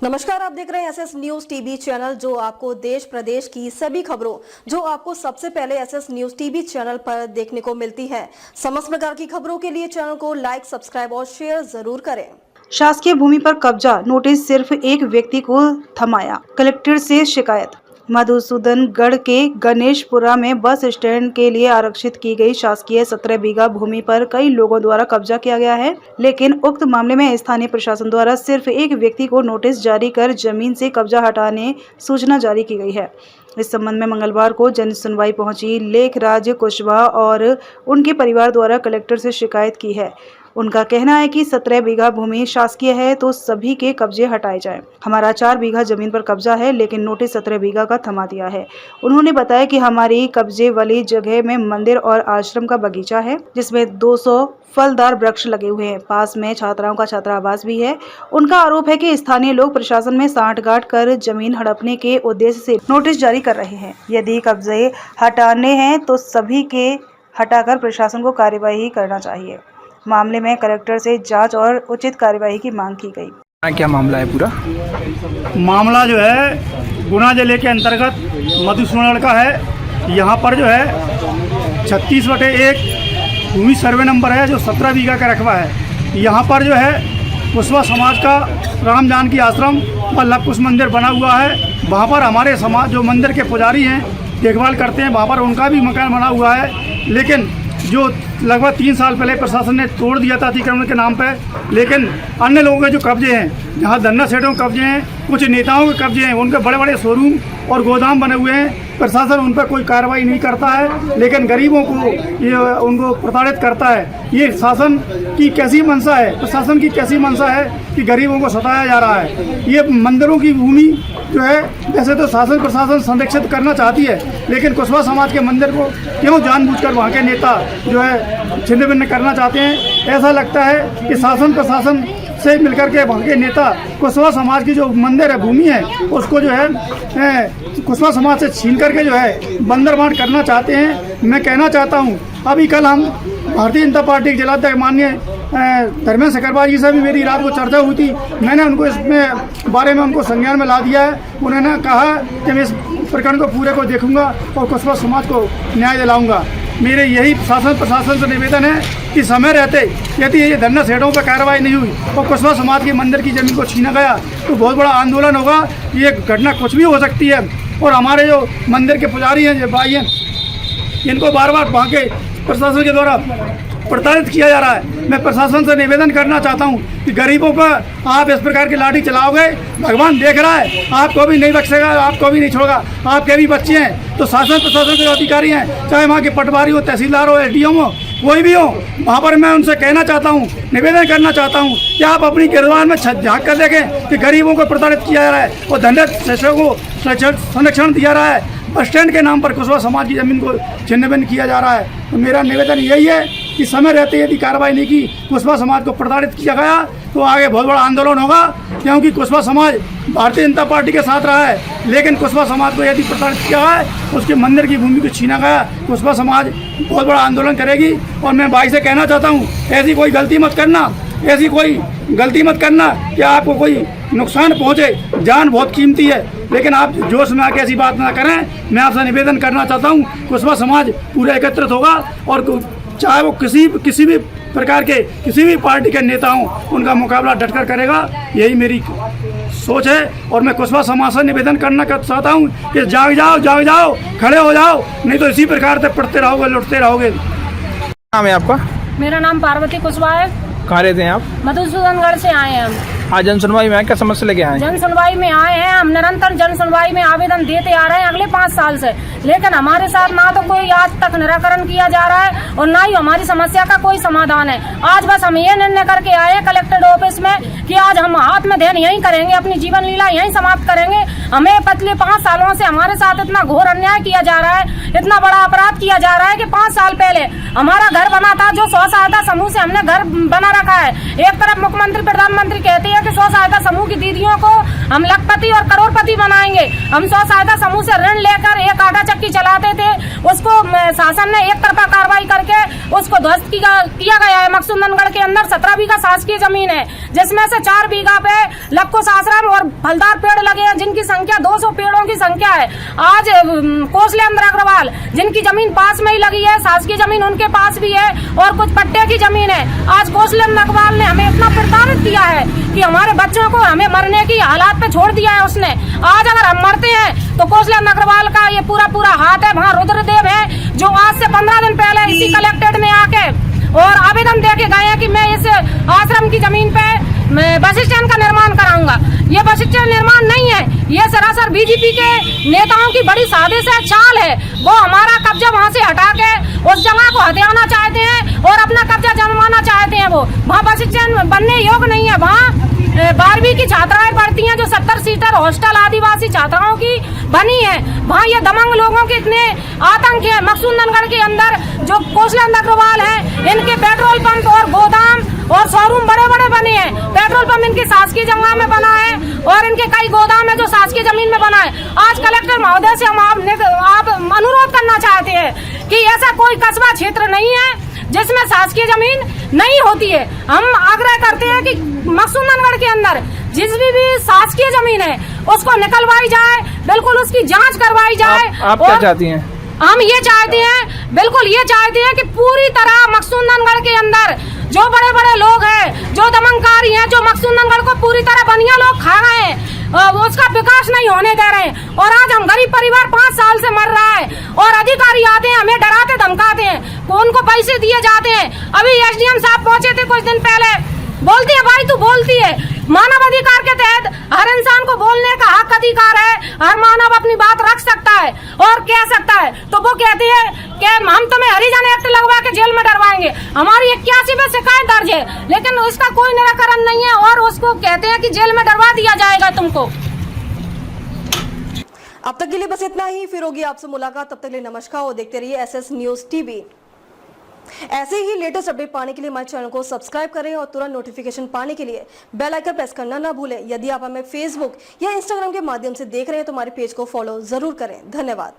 नमस्कार, आप देख रहे हैं एसएस न्यूज टीवी चैनल, जो आपको देश प्रदेश की सभी खबरों जो आपको सबसे पहले एसएस न्यूज टीवी चैनल पर देखने को मिलती है। समस्त प्रकार की खबरों के लिए चैनल को लाइक, सब्सक्राइब और शेयर जरूर करें। शासकीय भूमि पर कब्जा नोटिस सिर्फ एक व्यक्ति को थमाया, कलेक्टर से शिकायत। मधुसूदनगढ़ के गणेशपुरा में बस स्टैंड के लिए आरक्षित की गई शासकीय 17 बीघा भूमि पर कई लोगों द्वारा कब्जा किया गया है, लेकिन उक्त मामले में स्थानीय प्रशासन द्वारा सिर्फ एक व्यक्ति को नोटिस जारी कर जमीन से कब्जा हटाने सूचना जारी की गई है। इस संबंध में मंगलवार को जन सुनवाई पहुंची लेखराज कुशवाहा और उनके परिवार द्वारा कलेक्टर से शिकायत की है। उनका कहना है कि 17 बीघा भूमि शासकीय है तो सभी के कब्जे हटाए जाएं। हमारा 4 बीघा जमीन पर कब्जा है, लेकिन नोटिस 17 बीघा का थमा दिया है। उन्होंने बताया कि हमारी कब्जे वाली जगह में मंदिर और आश्रम का बगीचा है, जिसमें 200 फलदार वृक्ष लगे हुए हैं। पास में छात्राओं का छात्रावास भी है। उनका आरोप है कि स्थानीय लोग प्रशासन में सांठगांठ कर जमीन हड़पने के उद्देश्य से नोटिस जारी कर रहे हैं। यदि कब्जे हटाने हैं तो सभी के हटाकर प्रशासन को कार्यवाही करना चाहिए। मामले में कलेक्टर से जांच और उचित कार्यवाही की मांग की गई। क्या मामला है पूरा? मामला जो है गुना जिले के अंतर्गत मधुसूदनगढ़ का है। यहाँ पर जो है 36/1 भूमि सर्वे नंबर है, जो 17 बीघा का रकबा है। यहाँ पर जो है कुशवाहा समाज का राम जानकी आश्रम व लव कुश मंदिर बना हुआ है। वहाँ पर हमारे समाज जो मंदिर के पुजारी हैं, देखभाल करते हैं, वहाँ पर उनका भी मकान बना हुआ है। लेकिन जो लगभग 3 साल पहले प्रशासन ने तोड़ दिया था अतिक्रमण के नाम पर, लेकिन अन्य लोगों के जो कब्जे हैं, जहाँ धन्ना सेठों के कब्जे हैं, कुछ नेताओं के कब्जे हैं, उनके बड़े बड़े शोरूम और गोदाम बने हुए हैं। प्रशासन उन पर कोई कार्रवाई नहीं करता है, लेकिन गरीबों को ये उनको प्रताड़ित करता है। ये शासन की कैसी मंशा है, प्रशासन की कैसी मंशा है कि गरीबों को सताया जा रहा है। ये मंदिरों की भूमि जो है, वैसे तो शासन प्रशासन संरक्षित करना चाहती है, लेकिन कुशवाहा समाज के मंदिर को क्यों जानबूझकर वहाँ के नेता जो है छिन्न भिन्न करना चाहते हैं। ऐसा लगता है कि शासन प्रशासन से मिलकर के वहाँ के नेता कुशवाहा समाज की जो मंदिर है, भूमि है, उसको जो है कुशवाहा समाज से छीन करके जो है बंदर बांट करना चाहते हैं। मैं कहना चाहता हूँ, अभी कल हम भारतीय जनता पार्टी के जिलाध्यक्ष माननीय धर्मेंद्र सकरवाल जी से भी मेरी रात को चर्चा हुई थी। मैंने उनको इसमें बारे में उनको संज्ञान में ला दिया है। उन्होंने कहा कि मैं इस प्रकरण को पूरे को देखूंगा और कुशवाहा समाज को न्याय दिलाऊंगा। मेरे यही शासन प्रशासन से निवेदन है कि समय रहते यदि ये धन्ना सेठों पर कार्रवाई नहीं हुई और कुशवाहा समाज के मंदिर की जमीन को छीना गया तो बहुत बड़ा आंदोलन होगा। ये घटना कुछ भी हो सकती है। और हमारे जो मंदिर के पुजारी हैं, जो भाई हैं, इनको बार बार वहाँ के प्रशासन के द्वारा प्रताड़ित किया जा रहा है। मैं प्रशासन से निवेदन करना चाहता हूं कि गरीबों पर आप इस प्रकार की लाठी चलाओगे, भगवान देख रहा है, आपको भी नहीं बख्शेगा, आपको भी नहीं छोड़ेगा। आपके भी बच्चे हैं, तो शासन प्रशासन के जो अधिकारी हैं, चाहे वहाँ के पटवारी हो, तहसीलदार हो, SDM हो, कोई भी हो, वहाँ पर मैं उनसे कहना चाहता हूँ, निवेदन करना चाहता हूँ कि आप अपनी गिरदान में झाँक कर देखें कि गरीबों को प्रताड़ित किया जा रहा है और धन्ना सेठों को संरक्षण दिया रहा है। बस स्टैंड के नाम पर कुशवाहा समाज की जमीन को छिन्न भिन्न किया जा रहा है। तो मेरा निवेदन यही है कि समय रहते यदि कार्रवाई नहीं की, कुशवाहा समाज को प्रताड़ित किया गया तो आगे बहुत बड़ा आंदोलन होगा। क्योंकि कुशवाहा समाज भारतीय जनता पार्टी के साथ रहा है, लेकिन कुशवाहा समाज को यदि प्रताड़ित किया है, उसके मंदिर की भूमि को छीना गया, कुशवाहा समाज बहुत बड़ा आंदोलन करेगी। और मैं भाई से कहना चाहता हूँ, ऐसी कोई गलती मत करना, ऐसी कोई गलती मत करना कि आपको कोई नुकसान पहुँचे। जान बहुत कीमती है, लेकिन आप जोश में आके ऐसी बात ना करें। मैं आपसे निवेदन करना चाहता हूँ, कुशवाहा समाज पूरा एकत्रित होगा और चाहे वो किसी भी प्रकार के किसी भी पार्टी के नेता हों, उनका मुकाबला डटकर करेगा। यही मेरी सोच है। और मैं कुशवाहा समाज से निवेदन करना चाहता हूँ कि जाग जाओ, खड़े हो जाओ, नहीं तो इसी प्रकार से पढ़ते रहोगे, लुटते रहोगे। नाम है आपका? मेरा नाम पार्वती कुशवाहा है। कहाँ रहते हैं आप? मधुसूदनगढ़ से आए हैं हम। आज जन सुनवाई में क्या समस्या लेके आए? जन सुनवाई में आए हैं। हम निरंतर जन सुनवाई में आवेदन देते आ रहे हैं अगले 5 साल से, लेकिन हमारे साथ ना तो कोई आज तक निराकरण किया जा रहा है और ना ही हमारी समस्या का कोई समाधान है। आज बस हम ये निर्णय करके आए हैं कलेक्टर ऑफिस में कि आज हम हाथ में ध्यान यहीं करेंगे, अपनी जीवन लीला यहीं समाप्त करेंगे। हमें पिछले 5 सालों से हमारे साथ इतना घोर अन्याय किया जा रहा है, इतना बड़ा अपराध किया जा रहा है कि 5 साल पहले हमारा घर बना था, जो स्व सहायता समूह से हमने घर बना रखा है। एक तरफ मुख्यमंत्री प्रधानमंत्री कहते हैं कि स्व सहायता समूह की दीदियों को हम लखपति और करोड़पति बनाएंगे। हम स्व सहायता समूह से ऋण लेकर एक आटा चक्की चलाते थे, उसको शासन ने एक तरफा कार्रवाई करके उसको ध्वस्त किया गया है। मकसूदनगढ़ के अंदर 17 बीघा शासकीय जमीन है, जिसमें से 4 बीघा पे लक्कोस आश्रम और फलदार पेड़ लगे हैं, जिनकी संख्या 200 पेड़ों की संख्या है। आज कौशलेंद्र अग्रवाल, जिनकी जमीन पास में ही लगी है, शासकीय जमीन उनके पास भी है और कुछ पट्टे की जमीन है। आज कौशलेंद्र अग्रवाल ने हमें इतना प्रताड़ित किया है कि हमारे बच्चों को हमें मरने की हालात पे छोड़ दिया है उसने। आज अगर हम मरते हैं तो कौशलेंद्र अग्रवाल का ये पूरा हाथ है। वहाँ रुद्रदेव है जो आज से 15 दिन पहले इसी कलेक्ट्रेट में आके और आवेदन दे के गए हैं कि मैं इस आश्रम की जमीन पे मैं बस स्टैंड का निर्माण कराऊंगा। ये बस स्टैंड निर्माण नहीं है, ये सरासर बीजेपी के नेताओं की बड़ी साजिश है, चाल है। वो हमारा कब्जा वहाँ से हटा के उस जगह को हथियाना चाहते हैं और अपना कब्जा जमाना चाहते हैं। वो वहाँ बस स्टैंड बनने योग्य नहीं है। वहाँ 12वीं की छात्राएं पढ़ती हैं जो 70 सीटर हॉस्टल आदिवासी छात्राओं की बनी है। वहाँ ये दमंग लोगों के इतने आतंक है। मकसूदनगढ़ के अंदर जो कौशलेंद्र अग्रवाल है, इनके पेट्रोल पंप और गोदाम और शोरूम बड़े बने हैं। पेट्रोल पंप इनकी शासकीय जगह में बना है और इनके कई गोदाम है जो शासकीय जमीन में बना है। आज कलेक्टर महोदय से हम आप अनुरोध करना चाहते हैं कि ऐसा कोई कस्बा क्षेत्र नहीं है जिसमें शासकीय जमीन नहीं होती है। हम आग्रह करते हैं कि मकसूदनगढ़ के अंदर जिस भी शासकीय जमीन है उसको निकलवाई जाए, बिल्कुल उसकी जांच करवाई जाए। आप क्या चाहती हैं? हम ये चाहते हैं, बिल्कुल ये चाहते हैं कि पूरी तरह मकसूदनगढ़ के अंदर जो बड़े लोग हैं, जो दमनकारी हैं, जो मकसूदनगढ़ को पूरी तरह बनिया लोग खा रहे हैं, उसका विकास नहीं होने दे रहे हैं। और आज हम गरीब परिवार 5 साल से मर रहा है और अधिकारी आते हैं, हमें डराते धमकाते हैं, उनको पैसे दिए जाते हैं। अभी एसडीएम साहब पहुंचे थे कुछ दिन पहले, बोलती है भाई तू बोलती है। मानव अधिकार के तहत हर इंसान को बोलने का हक अधिकार है, हर मानव अपनी बात रख सकता है और कह सकता है। तो वो कहती है कि हम तुम्हें हरिजन एक्ट लगवा के जेल में डरवाएंगे। हमारी 81 में शिकायत दर्ज है, लेकिन उसका कोई निराकरण नहीं है और उसको कहते हैं कि जेल में डरवा दिया जाएगा तुमको। अब तक के लिए बस इतना ही, फिर होगी आपसे मुलाकात। तब तक के लिए नमस्कार और देखते रहिए एसएस न्यूज टीवी। ऐसे ही लेटेस्ट अपडेट पाने के लिए हमारे चैनल को सब्सक्राइब करें और तुरंत नोटिफिकेशन पाने के लिए बेल आइकन प्रेस करना ना भूलें। यदि आप हमें फेसबुक या इंस्टाग्राम के माध्यम से देख रहे हैं तो हमारे पेज को फॉलो जरूर करें। धन्यवाद।